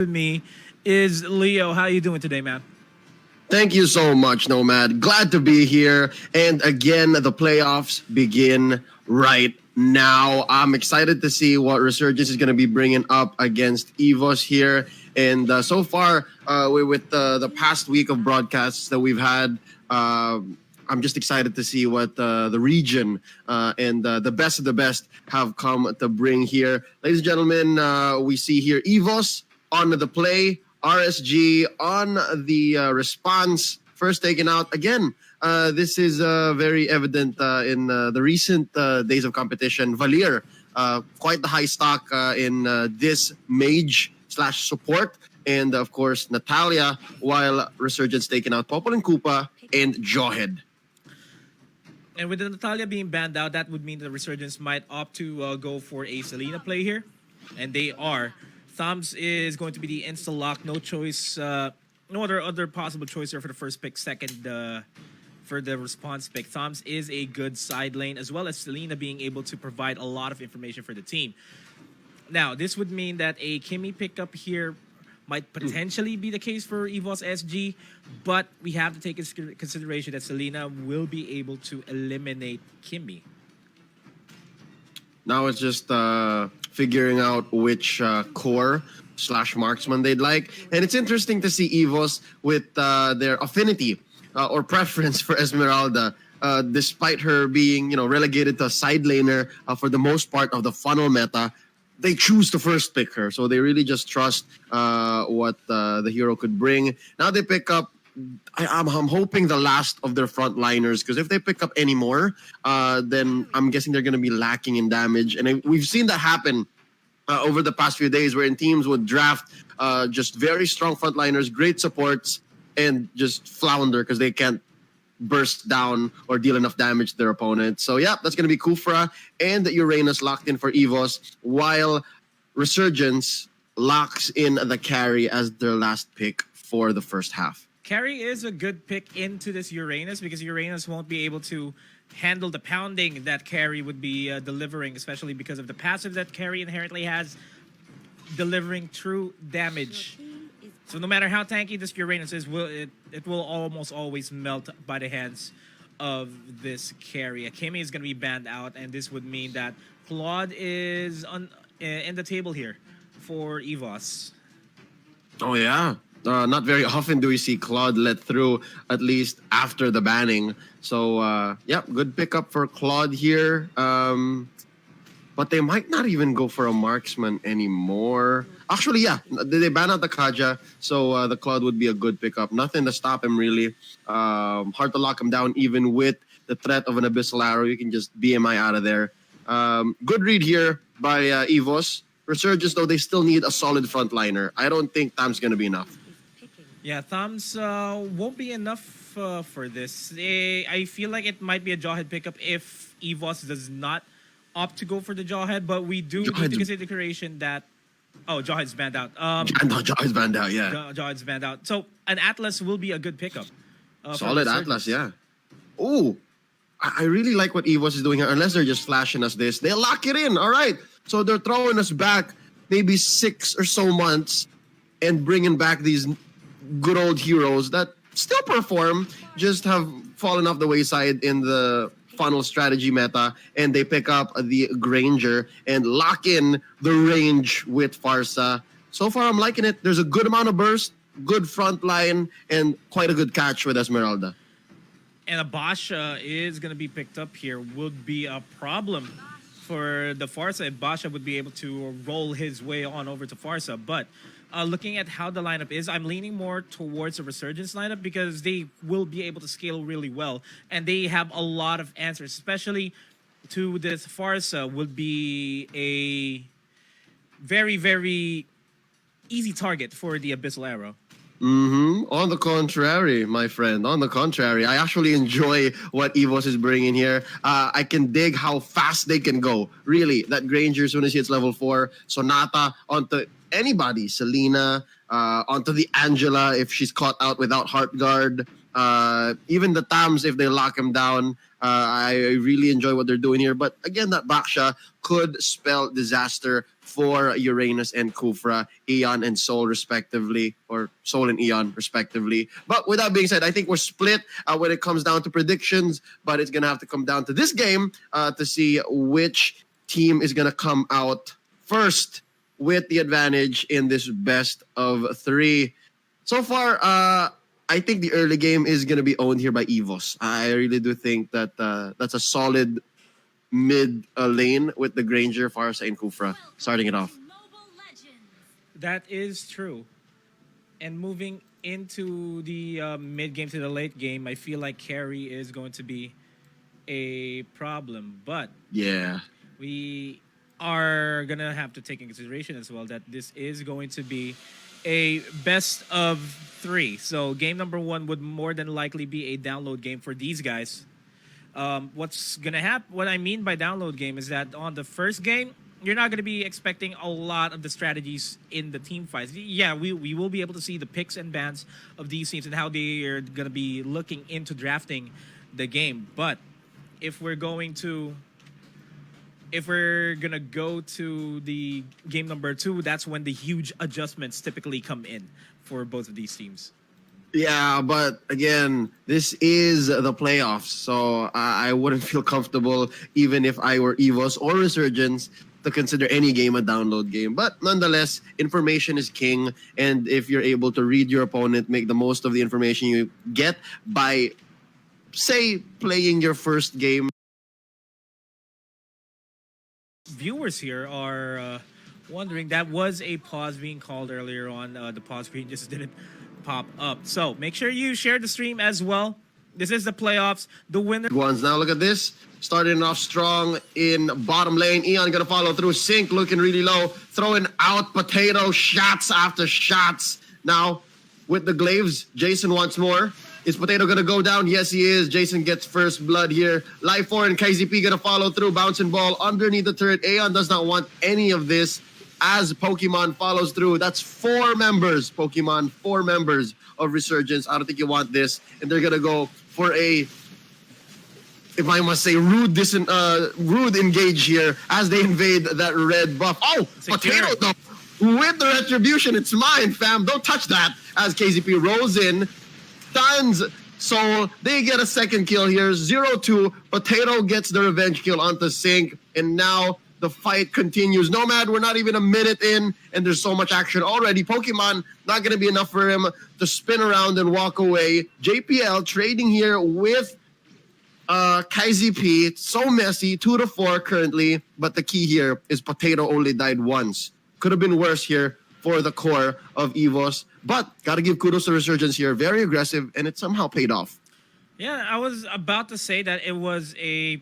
With me is Leo. How you doing today, man? Thank you so much, Nomad. Glad to be here. And again, the playoffs begin right now. I'm excited to see what Resurgence is going to be bringing up against EVOS here. And so far, with the past week of broadcasts that we've had, I'm just excited to see what the region and the best of the best have come to bring here. Ladies and gentlemen, we see here EVOS on the play, RSG on the response, first taken out. Again, this is very evident in the recent days of competition. Valir, quite the high stock in this mage / support. And of course, Natalia, while Resurgence taking out Popol and Koopa and Jawhead. And with Natalia being banned out, that would mean the Resurgence might opt to go for a Selena play here. And they are. Thumbs is going to be the insta-lock. No choice. No other possible choice here for the first pick. Second, for the response pick. Thumbs is a good side lane, as well as Selena being able to provide a lot of information for the team. Now, this would mean that a Kimmy pickup here might potentially be the case for EVOS SG, but we have to take into consideration that Selena will be able to eliminate Kimmy. Now it's just figuring out which core / marksman they'd like. And it's interesting to see EVOS with their affinity or preference for Esmeralda, despite her being, relegated to a side laner for the most part of the funnel meta. They choose to first pick her. So they really just trust what the hero could bring. Now they pick up, I'm hoping the last of their frontliners, because if they pick up any more, then I'm guessing they're going to be lacking in damage. And we've seen that happen over the past few days, wherein teams would draft just very strong frontliners, great supports, and just flounder because they can't burst down or deal enough damage to their opponent. So yeah, that's going to be Kufra and Uranus locked in for EVOS, while Resurgence locks in the carry as their last pick for the first half. Carry is a good pick into this Uranus because Uranus won't be able to handle the pounding that Carry would be delivering, especially because of the passive that Carry inherently has, delivering true damage. So no matter how tanky this Uranus is, it will almost always melt by the hands of this Carry. Kimmy is going to be banned out, and this would mean that Claude is in the table here for EVOS. Oh yeah. Not very often do we see Claude let through, at least after the banning. So, yeah, good pickup for Claude here. But they might not even go for a marksman anymore. Actually, yeah, they ban out the Kaja, so the Claude would be a good pickup. Nothing to stop him, really. Hard to lock him down, even with the threat of an Abyssal Arrow. You can just BMI out of there. Good read here by EVOS. Resurgence, though, they still need a solid frontliner. I don't think Tam's going to be enough. Yeah, Thumbs won't be enough for this. I feel like it might be a Jawhead pickup if EVOS does not opt to go for the Jawhead, but we do need to consider the consideration that... Oh, Jawhead's banned out. Jawhead's banned out, yeah. Jawhead's banned out. So, an Atlas will be a good pickup. Solid Atlas, yeah. Ooh, I really like what EVOS is doing here, unless they're just flashing us this. They lock it in, all right. So they're throwing us back maybe 6 or so months and bringing back these good old heroes that still perform, just have fallen off the wayside in the funnel strategy meta, and they pick up the Granger and lock in the range with Farsa. So far, I'm liking it. There's a good amount of burst, good front line, and quite a good catch with Esmeralda. And a Basha is going to be picked up here. Would be a problem for the Farsa if Basha would be able to roll his way on over to Farsa. But looking at how the lineup is, I'm leaning more towards a Resurgence lineup because they will be able to scale really well. And they have a lot of answers, especially to this Farsa would be a very, very easy target for the Abyssal Arrow. On the contrary, my friend, on the contrary, I actually enjoy what EVOS is bringing here. I can dig how fast they can go. Really, that Granger, as soon as he hits level 4, Sonata onto anybody, Selena, onto the Angela if she's caught out without Heart Guard. Even the Tams, if they lock him down. I really enjoy what they're doing here. But again, that Baksha could spell disaster for Uranus and Kufra, Eon and Soul respectively, or Soul and Eon respectively. But with that being said, I think we're split when it comes down to predictions, but it's going to have to come down to this game to see which team is going to come out first with the advantage in this best of 3. So far, I think the early game is going to be owned here by EVOS. I really do think that that's a solid mid lane with the Granger, Farsa, and Kufra starting it off. That is true. And moving into the mid game to the late game, I feel like carry is going to be a problem. But yeah, we are going to have to take into consideration as well that this is going to be a best of 3. So game number 1 would more than likely be a download game for these guys. What's going to happen, what I mean by download game is that on the first game, you're not going to be expecting a lot of the strategies in the team fights. Yeah, we will be able to see the picks and bans of these teams and how they are going to be looking into drafting the game. But if we're going to go to the game number 2, that's when the huge adjustments typically come in for both of these teams. Yeah, but again, this is the playoffs, so I wouldn't feel comfortable even if I were EVOS or Resurgence to consider any game a download game. But nonetheless, information is king, and if you're able to read your opponent, make the most of the information you get by, say, playing your first game. Viewers here are wondering, that was a pause being called earlier on. The pause screen just didn't pop up. So make sure you share the stream as well. This is the playoffs. The winner. Ones. Now look at this. Starting off strong in bottom lane. Eon going to follow through. Sync looking really low. Throwing out Potato shots after shots. Now with the glaives, Jason wants more. Is Potato going to go down? Yes, he is. Jason gets first blood here. Life 4 and KZP going to follow through. Bouncing ball underneath the turret. Aeon does not want any of this as Pokemon follows through. That's 4 members, Pokemon, 4 members of Resurgence. I don't think you want this. And they're going to go for a, if I must say, rude engage here as they invade that red buff. Oh, Potato though. With the retribution, it's mine, fam. Don't touch that. As KZP rolls in, stuns Soul. They get a second kill here. 0-2. Potato gets the revenge kill onto Sync. And now the fight continues. Nomad, we're not even a minute in, and there's so much action already. Pokemon, not going to be enough for him to spin around and walk away. JPL trading here with KZP. It's so messy. 2-4 currently. But the key here is Potato only died once. Could have been worse here for the core of EVOS. But got to give kudos to Resurgence here. Very aggressive, and it somehow paid off. Yeah, I was about to say that it was a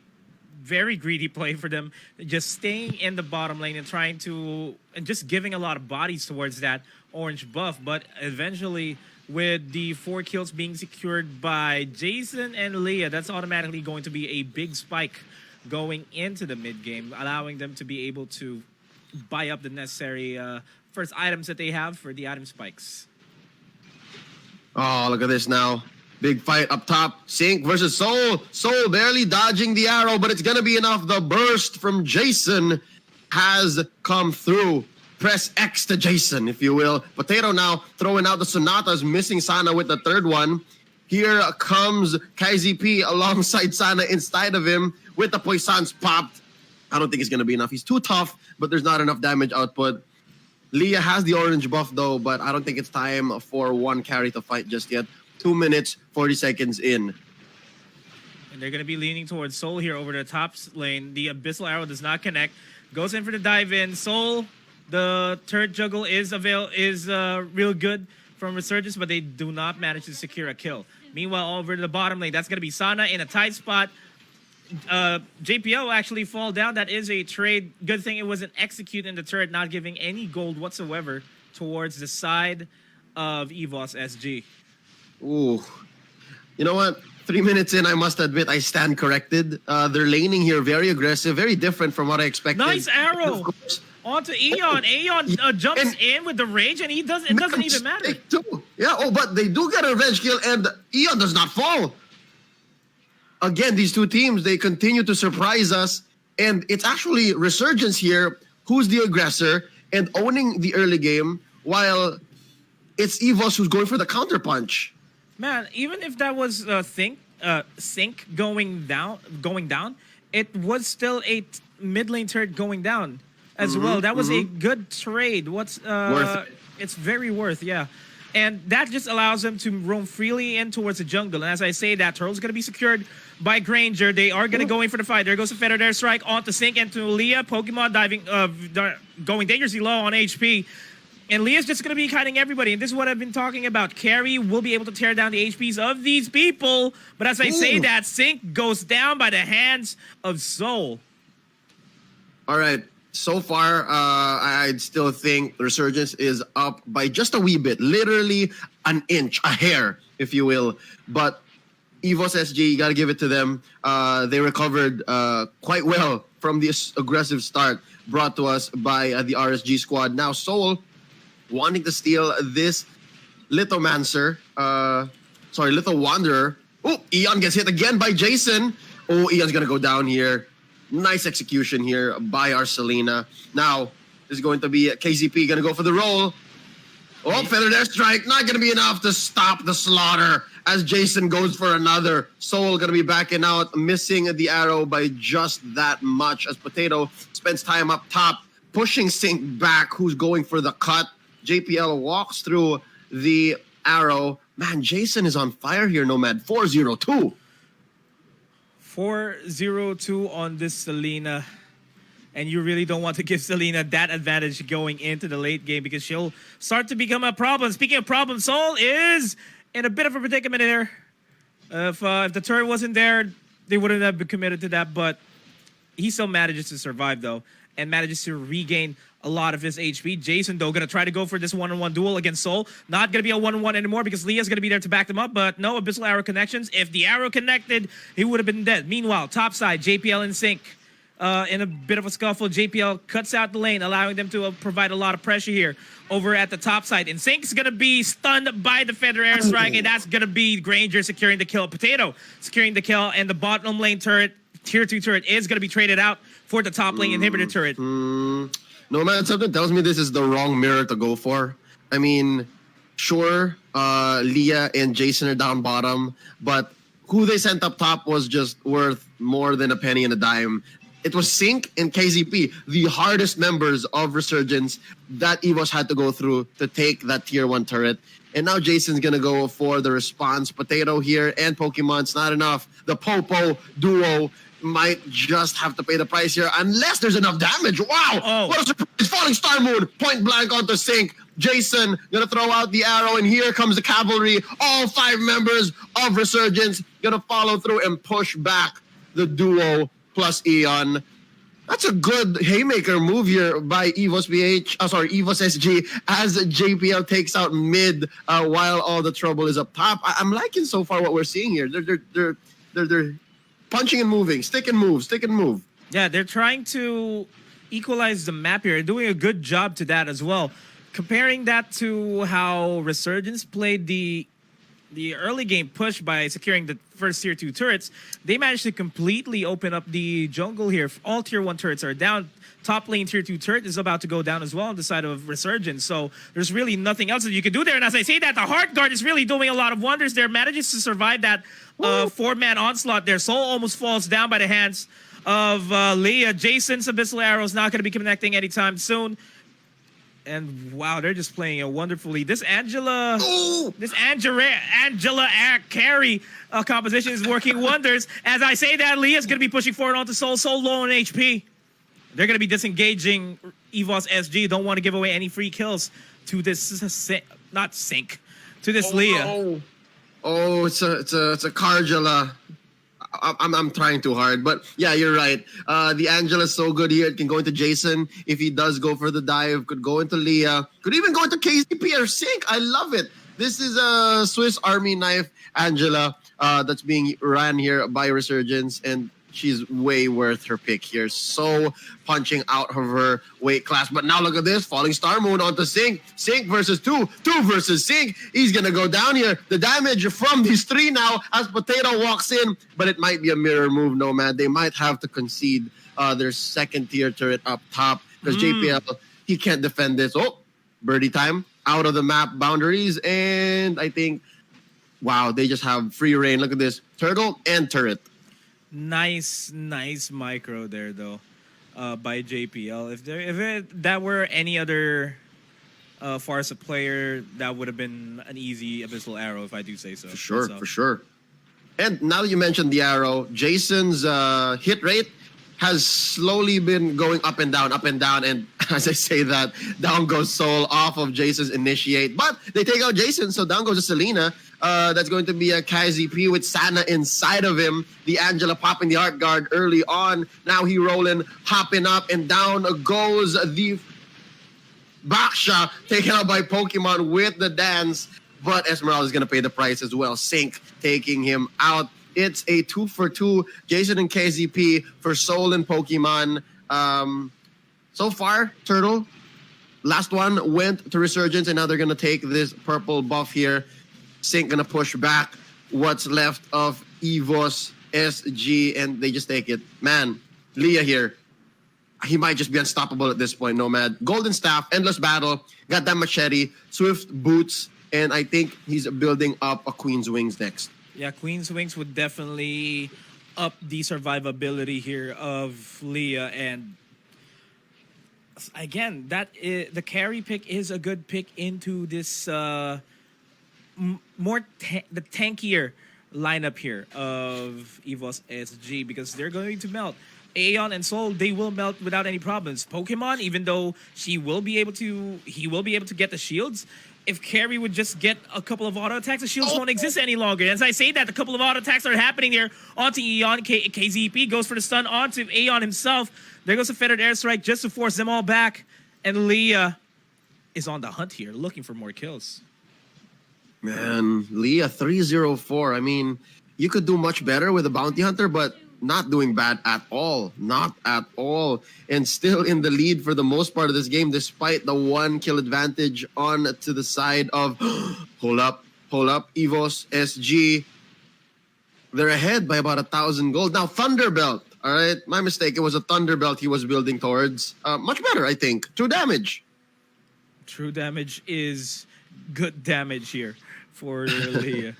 very greedy play for them, just staying in the bottom lane and trying to, and just giving a lot of bodies towards that orange buff. But eventually, with the 4 kills being secured by Jason and Leah, that's automatically going to be a big spike going into the mid game, allowing them to be able to buy up the necessary first items that they have for the item spikes. Oh, look at this now. Big fight up top. Sync versus Soul. Soul barely dodging the arrow, but it's going to be enough. The burst from Jason has come through. Press X to Jason, if you will. Potato now throwing out the Sonatas, missing Sana with the 3rd one. Here comes KZP alongside Sana inside of him with the Poisons popped. I don't think it's going to be enough. He's too tough, but there's not enough damage output. Leah has the orange buff, though, but I don't think it's time for one carry to fight just yet. 2 minutes, 40 seconds in. And they're going to be leaning towards Soul here over the top lane. The Abyssal Arrow does not connect. Goes in for the dive in. Soul, the turret juggle is real good from Resurgence, but they do not manage to secure a kill. Meanwhile, over the bottom lane, that's going to be Sana in a tight spot. JPL will actually fall down. That is a trade. Good thing it wasn't execute in the turret, not giving any gold whatsoever towards the side of EVOS SG. Ooh. You know what? 3 minutes in, I must admit, I stand corrected. They're laning here very aggressive, very different from what I expected. Nice arrow onto Eon. Eon jumps in with the rage, and it doesn't even matter. Too. Yeah, oh, but they do get a revenge kill, and Eon does not fall. Again, these two teams, they continue to surprise us, and it's actually Resurgence here who's the aggressor and owning the early game, while it's EVOS who's going for the counterpunch. Man, even if that was Sync going down, it was still a mid lane turret going down as well. That was a good trade. Worth it. It's very worth, yeah. And that just allows them to roam freely in towards the jungle. And as I say, that turtle's going to be secured by Granger. They are going to go in for the fight. There goes the Feather Air Strike onto Sync and to Leah. Pokemon diving, going dangerously low on HP. And Leah's just going to be kiting everybody. And this is what I've been talking about. Carry will be able to tear down the HPs of these people. But as I say that, Sync goes down by the hands of Soul. All right. So far, I'd still think Resurgence is up by just a wee bit. Literally an inch, a hair, if you will. But EVOS SG, you got to give it to them. They recovered quite well from this aggressive start brought to us by the RSG squad. Now, Soul wanting to steal this Lithomancer. Litho Wanderer. Oh, Eon gets hit again by Jason. Oh, Eon's going to go down here. Nice execution here by our Selena. Now, this is going to be KZP going to go for the roll. Oh, Feather Air Strike. Not going to be enough to stop the slaughter as Jason goes for another. Soul going to be backing out, missing the arrow by just that much as Potato spends time up top, pushing Sync back, who's going for the cut. JPL walks through the arrow. Man, Jason is on fire here, Nomad. 4-0-2. 4-0-2 on this Selena. And you really don't want to give Selena that advantage going into the late game because she'll start to become a problem. Speaking of problem, Soul is in a bit of a predicament here. If the turret wasn't there, they wouldn't have been committed to that. But he still manages to survive, though, and manages to regain a lot of his HP. Jason, though, going to try to go for this one-on-one duel against Soul. Not going to be a one-on-one anymore because Leah's going to be there to back them up, but no Abyssal Arrow connections. If the arrow connected, he would have been dead. Meanwhile, top side, JPL and Sync in a bit of a scuffle. JPL cuts out the lane, allowing them to provide a lot of pressure here over at the top side. And Sync's going to be stunned by the Feather Air Strike, and that's going to be Granger securing the kill. Potato securing the kill, and the bottom lane turret, tier 2 turret, is going to be traded out for the top lane inhibitor turret. No, man, something tells me this is the wrong mirror to go for. I mean, sure, Leah and Jason are down bottom, but who they sent up top was just worth more than a penny and a dime. It was Sync and KZP, the hardest members of Resurgence that EVOS had to go through to take that tier 1 turret. And now Jason's going to go for the response. Potato here and Pokemon's not enough. The Popo duo might just have to pay the price here unless there's enough damage. Wow! What a surprise! Falling Star Moon, point blank onto Sync. Jason gonna throw out the arrow, and here comes the cavalry. All 5 members of Resurgence gonna follow through and push back the duo plus Eon. That's a good haymaker move here by EVOS SG as JPL takes out mid while all the trouble is up top. I'm liking so far what we're seeing here. They're punching and moving, stick and move. Yeah, they're trying to equalize the map here, doing a good job to that as well. Comparing that to how Resurgence played the early game push by securing the first tier 2 turrets, they managed to completely open up the jungle here. All tier 1 turrets are down. Top lane tier 2 turret is about to go down as well on the side of Resurgence. So there's really nothing else that you can do there. And as I say that, the Heart Guard is really doing a lot of wonders there. Manages to survive that 4-man onslaught there. Soul almost falls down by the hands of Leah. Jason's Abyssal Arrow is not going to be connecting anytime soon. And wow, they're just playing it wonderfully. This Angela carry composition is working wonders. As I say that, Leah's going to be pushing forward onto Soul. Soul low on HP. They're going to be disengaging EVOS SG. Don't want to give away any free kills to this, to this Leah. Oh, it's a Cargilla. I'm trying too hard, but yeah, you're right. The Angela's so good here. It can go into Jason if he does go for the dive. Could go into Leah. Could even go into KZP or Sync. I love it. This is a Swiss Army knife Angela that's being ran here by Resurgence, and she's way worth her pick here. So punching out of her weight class. But now look at this. Falling Star Moon onto Sync. Sync versus 2. 2 versus Sync. He's going to go down here. The damage from these 3 now as Potato walks in. But it might be a mirror move, Nomad. They might have to concede their second tier turret up top. because JPL, he can't defend this. Oh, birdie time out of the map boundaries, and I think, wow, they just have free reign. Look at this, turtle and turret. Nice micro there though, by JPL. That were any other Farsa player, that would have been an easy Abyssal Arrow, if I do say so. For sure. And now that you mentioned the arrow, Jason's hit rate has slowly been going up and down. And as I say that, down goes Soul off of Jason's initiate. But they take out Jason, so down goes to Selena. That's going to be a KZP with Sana inside of him. The Angela popping the art guard early on. Now he rolling, hopping up, and down goes the Baksha, taken out by Pokemon with the dance. But Esmeralda is going to pay the price as well. Sync taking him out. It's a 2-for-2, Jason and KZP for Soul and Pokemon. So far, Turtle, last one went to Resurgence, and now they're going to take this purple buff here. Sync going to push back what's left of EVOS SG, and they just take it. Man, Leah here, he might just be unstoppable at this point, Nomad. Golden Staff, Endless Battle, got that Machete, Swift Boots, and I think he's building up a Queen's Wings next. Yeah, Queen's Wings would definitely up the survivability here of Leah. And again, the carry pick is a good pick into this the tankier lineup here of EVOS SG, because they're going to melt. Aeon and Soul, they will melt without any problems. Pokemon, even though he will be able to get the shields, if Carry would just get a couple of auto attacks, the shields won't exist any longer. As I say that, a couple of auto attacks are happening here onto Aeon. KZP goes for the stun onto Aeon himself. There goes a Feathered Airstrike just to force them all back. And Leah is on the hunt here, looking for more kills. Man, Leah 304. I mean, you could do much better with a Bounty Hunter, but not doing bad at all. Not at all. And still in the lead for the most part of this game, despite the 1 kill advantage on to the side of hold up, EVOS SG. They're ahead by about 1,000 gold. Now, Thunderbelt. All right, my mistake. It was a Thunderbelt he was building towards. Much better, I think. True damage. True damage is good damage here for Leah.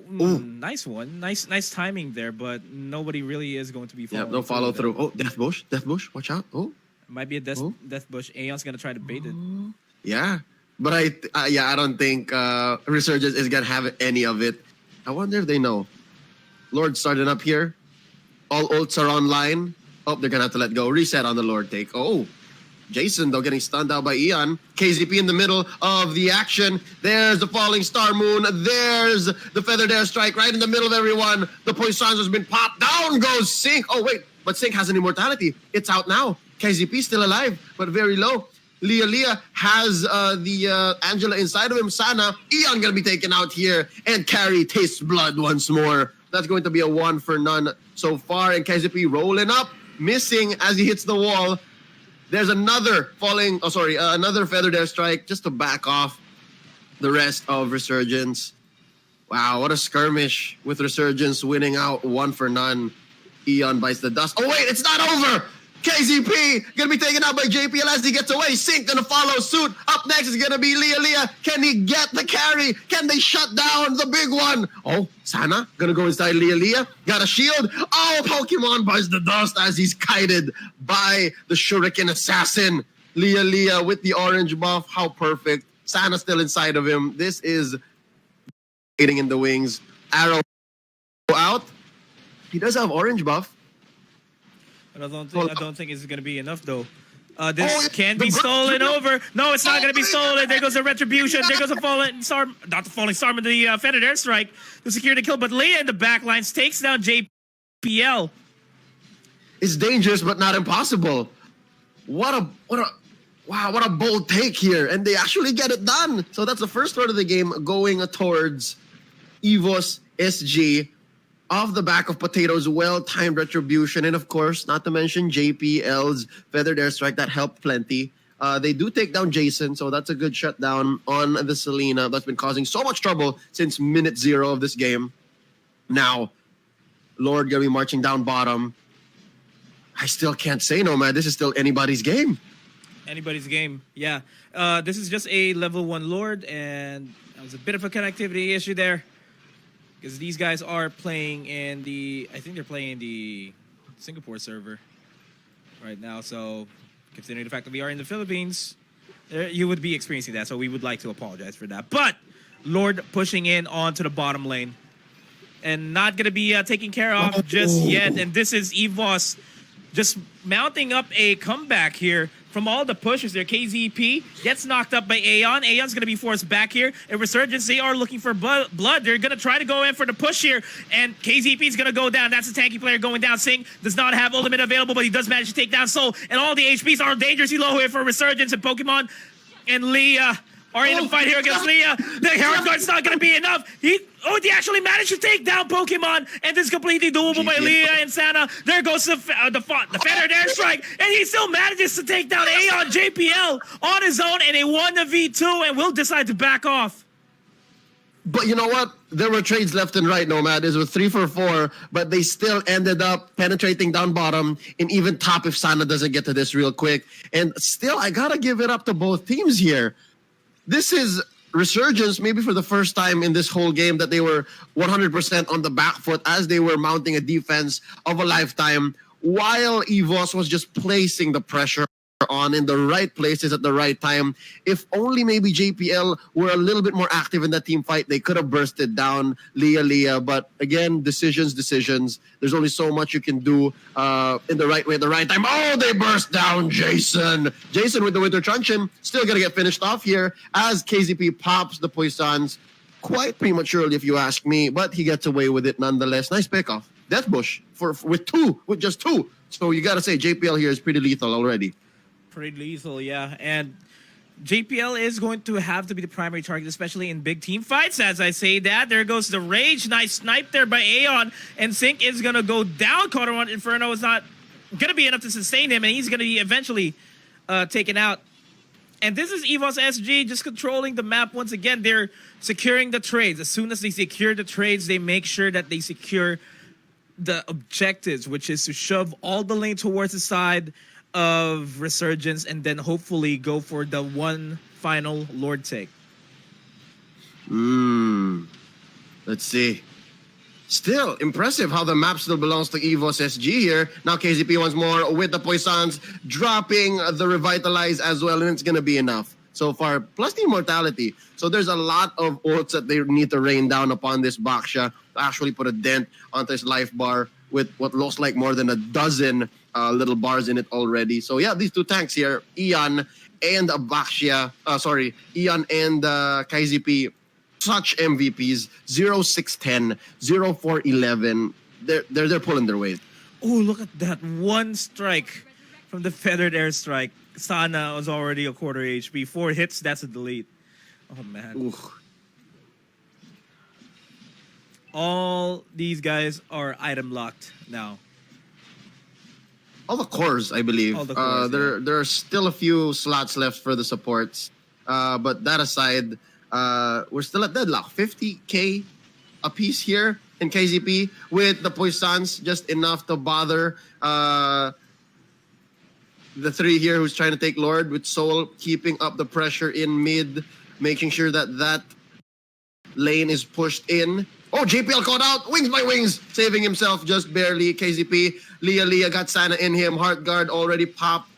Nice one. Nice timing there, but nobody really is going to be following. Yeah, no follow through. Oh, Death Bush, watch out. Oh, might be a Death Bush. Aeon's gonna try to bait it. Yeah, but I don't think Resurgence is gonna have any of it. I wonder if they know. Lord starting up here. All ults are online. Oh, they're gonna have to let go. Reset on the Lord take. Oh, Jason, though, getting stunned out by Eon. KZP in the middle of the action. There's the Falling Star Moon. There's the Feathered Airstrike right in the middle of everyone. The Poissons has been popped. Down goes Sync. Oh, wait, but Sync has an immortality. It's out now. KZP still alive, but very low. Leah has the Angela inside of him. Sana. Eon gonna be taken out here. And Carry tastes blood once more. That's going to be a 1-for-none so far. And KZP rolling up, missing as he hits the wall. There's another another Feathered Airstrike just to back off the rest of Resurgence. Wow, what a skirmish with Resurgence winning out 1-for-none. Eon bites the dust. Oh wait, it's not over! KZP gonna be taken out by JPL as he gets away. Sync gonna follow suit. Up next is gonna be Leah. Can he get the carry? Can they shut down the big one? Oh, Sana gonna go inside Leah. Got a shield. Oh, Pokemon bites the dust as he's kited by the Shuriken Assassin. Leah with the orange buff. How perfect. Sana still inside of him. This is hitting in the wings. Arrow out. He does have orange buff. I don't think it's gonna be enough though. This can be stolen over. No, it's not gonna be stolen. There goes a retribution. There goes a falling star. Not the falling star, but the Feathered Airstrike to secure the kill. But Leah in the back lines takes down JPL. It's dangerous, but not impossible. What a bold take here, and they actually get it done. So that's the first part of the game going towards EVOS SG. Off the back of Potato's well-timed retribution, and of course, not to mention JPL's Feathered Airstrike that helped plenty. They do take down Jason, so that's a good shutdown on the Selena that's been causing so much trouble since minute 0 of this game. Now, Lord gonna be marching down bottom. I still can't say no, man. This is still anybody's game. Anybody's game. Yeah. This is just a level 1 Lord, and there's a bit of a connectivity issue there. Because these guys are playing in the... I think they're playing in the Singapore server right now. So, considering the fact that we are in the Philippines, you would be experiencing that. So, we would like to apologize for that. But, Lord pushing in onto the bottom lane. And not going to be taken care of just yet. And this is EVOS just mounting up a comeback here from all the pushes there. KZP gets knocked up by Aeon. Aeon's going to be forced back here. And Resurgence, they are looking for blood. They're going to try to go in for the push here. And KZP is going to go down. That's a tanky player going down. Sing does not have ultimate available, but he does manage to take down Soul. And all the HPs are dangerously low here for Resurgence and Pokemon. And Leah are in a fight here against Leah. The Herald Guard's not going to be enough. He actually managed to take down Pokemon, and this is completely doable by Leah and Sana. There goes the Feathered Airstrike, and he still manages to take down Aeon JPL on his own in a 1v2, and will decide to back off. But you know what? There were trades left and right, Nomad. It was 3 for 4, but they still ended up penetrating down bottom and even top if Sana doesn't get to this real quick. And still, I gotta give it up to both teams here. This is Resurgence, maybe for the first time in this whole game, that they were 100% on the back foot as they were mounting a defense of a lifetime, while EVOS was just placing the pressure on in the right places at the right time. If only maybe JPL were a little bit more active in that team fight, they could have bursted down Leah. But again, decisions. There's only so much you can do in the right way at the right time. Oh, they burst down Jason. Jason with the Winter Truncheon, still going to get finished off here as KZP pops the Poissons quite prematurely, if you ask me, but he gets away with it nonetheless. Nice pickoff. Death Bush with just two. So you got to say JPL here is pretty lethal already. Pretty lethal, yeah. And JPL is going to have to be the primary target, especially in big team fights. As I say that, there goes the Rage. Nice snipe there by Aeon. And Sync is going to go down. Quarter one Inferno is not going to be enough to sustain him, and he's going to be eventually taken out. And this is EVOS SG just controlling the map once again. They're securing the trades. As soon as they secure the trades, they make sure that they secure the objectives, which is to shove all the lane towards the side of Resurgence and then hopefully go for the one final Lord take. Let's see. Still impressive how the map still belongs to EVOS SG here. Now KZP once more with the Poissons, dropping the Revitalize as well, and it's going to be enough so far. Plus the Immortality. So there's a lot of ults that they need to rain down upon this Baksha to actually put a dent onto his life bar with what looks like more than a dozen little bars in it already. So yeah, these two tanks here, Eon and Baksha, Eon and KZP, such MVPs. 0-6-10, 0-4-11. They're pulling their weight. Oh, look at that one strike from the Feathered Airstrike. Sana was already a quarter HP. 4 hits, that's a delete. Oh man. Ooh. All these guys are item locked now. All the cores, I believe. All the cores, there are still a few slots left for the supports. But that aside, we're still at deadlock. 50k a piece here in KZP with the Poissons, just enough to bother the three here who's trying to take Lord, with Soul keeping up the pressure in mid, making sure that lane is pushed in. Oh, JPL caught out. Wings by wings. Saving himself just barely. KZP. Leah got Sana in him. Heart Guard already popped.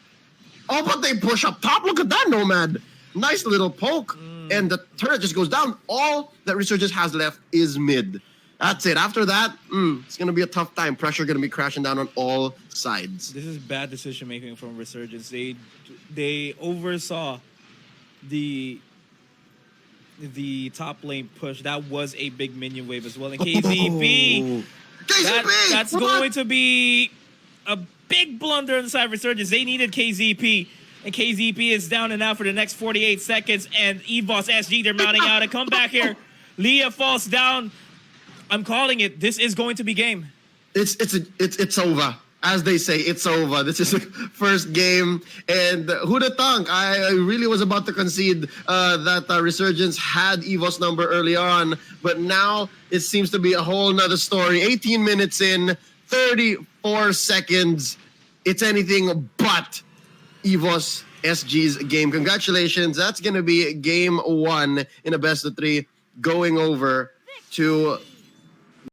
Oh, but they push up top. Look at that, Nomad. Nice little poke. And the turret just goes down. All that Resurgence has left is mid. That's it. After that, it's going to be a tough time. Pressure going to be crashing down on all sides. This is bad decision making from Resurgence. They oversaw the top lane push. That was a big minion wave as well. And KZP, that's going to be a big blunder inside Resurgence. They needed KZP. And KZP is down and out for the next 48 seconds. And EVOS SG, they're mounting out a comeback here. Leah falls down. I'm calling it. This is going to be game. It's over. As they say, it's over. This is the first game. And who'd have thunk? I really was about to concede that Resurgence had EVO's number early on. But now it seems to be a whole nother story. 18 minutes in, 34 seconds. It's anything but EVOS SG's game. Congratulations. That's going to be game 1 in a best of 3 going over to